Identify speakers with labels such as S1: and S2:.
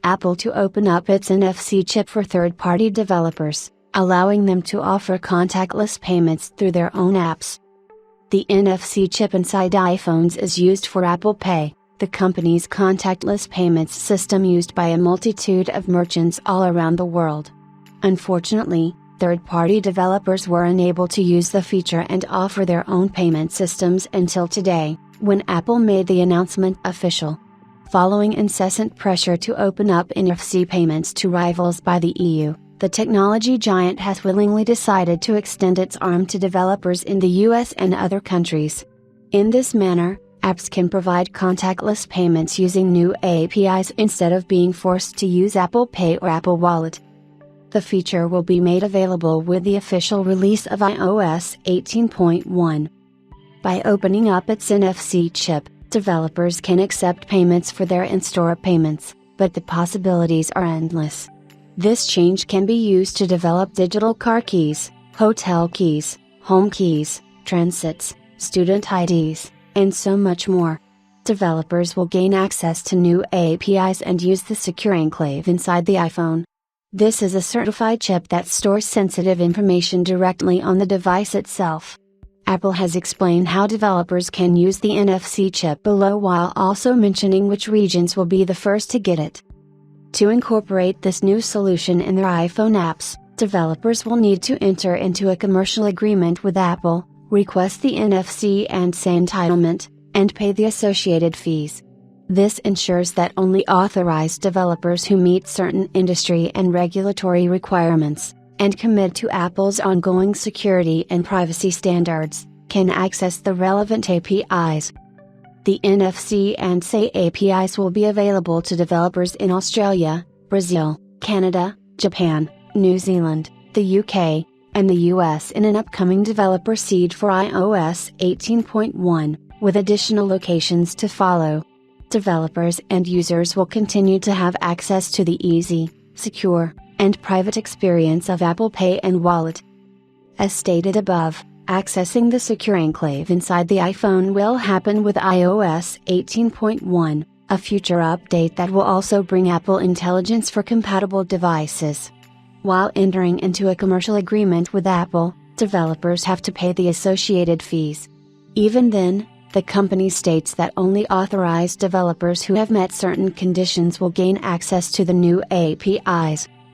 S1: Apple to open up its NFC chip for third-party developers, allowing them to offer contactless payments through their own apps. The NFC chip inside iPhones is used for Apple Pay, the company's contactless payments system used by a multitude of merchants all around the world. Unfortunately, third-party developers were unable to use the feature and offer their own payment systems until today, when Apple made the announcement official. Following incessant pressure to open up NFC payments to rivals by the EU, the technology giant has willingly decided to extend its arm to developers in the US and other countries. In this manner, apps can provide contactless payments using new APIs instead of being forced to use Apple Pay or Apple Wallet. The feature will be made available with the official release of iOS 18.1. By opening up its NFC chip, developers can accept payments for their in-store payments, but the possibilities are endless. This change can be used to develop digital car keys, hotel keys, home keys, transits, student IDs, and so much more. Developers will gain access to new APIs and use the secure enclave inside the iPhone. This is a certified chip that stores sensitive information directly on the device itself. Apple has explained how developers can use the NFC chip below while also mentioning which regions will be the first to get it. To incorporate this new solution in their iPhone apps, developers will need to enter into a commercial agreement with Apple, request the NFC and SE entitlement, and pay the associated fees. This ensures that only authorized developers who meet certain industry and regulatory requirements, and commit to Apple's ongoing security and privacy standards, can access the relevant APIs. The NFC and SE APIs will be available to developers in Australia, Brazil, Canada, Japan, New Zealand, the UK, and the US in an upcoming developer seed for iOS 18.1, with additional locations to follow. Developers and users will continue to have access to the easy, secure, and private experience of Apple Pay and Wallet. As stated above, accessing the secure enclave inside the iPhone will happen with iOS 18.1, a future update that will also bring Apple Intelligence for compatible devices. While entering into a commercial agreement with Apple, developers have to pay the associated fees. Even then, the company states that only authorized developers who have met certain conditions will gain access to the new APIs.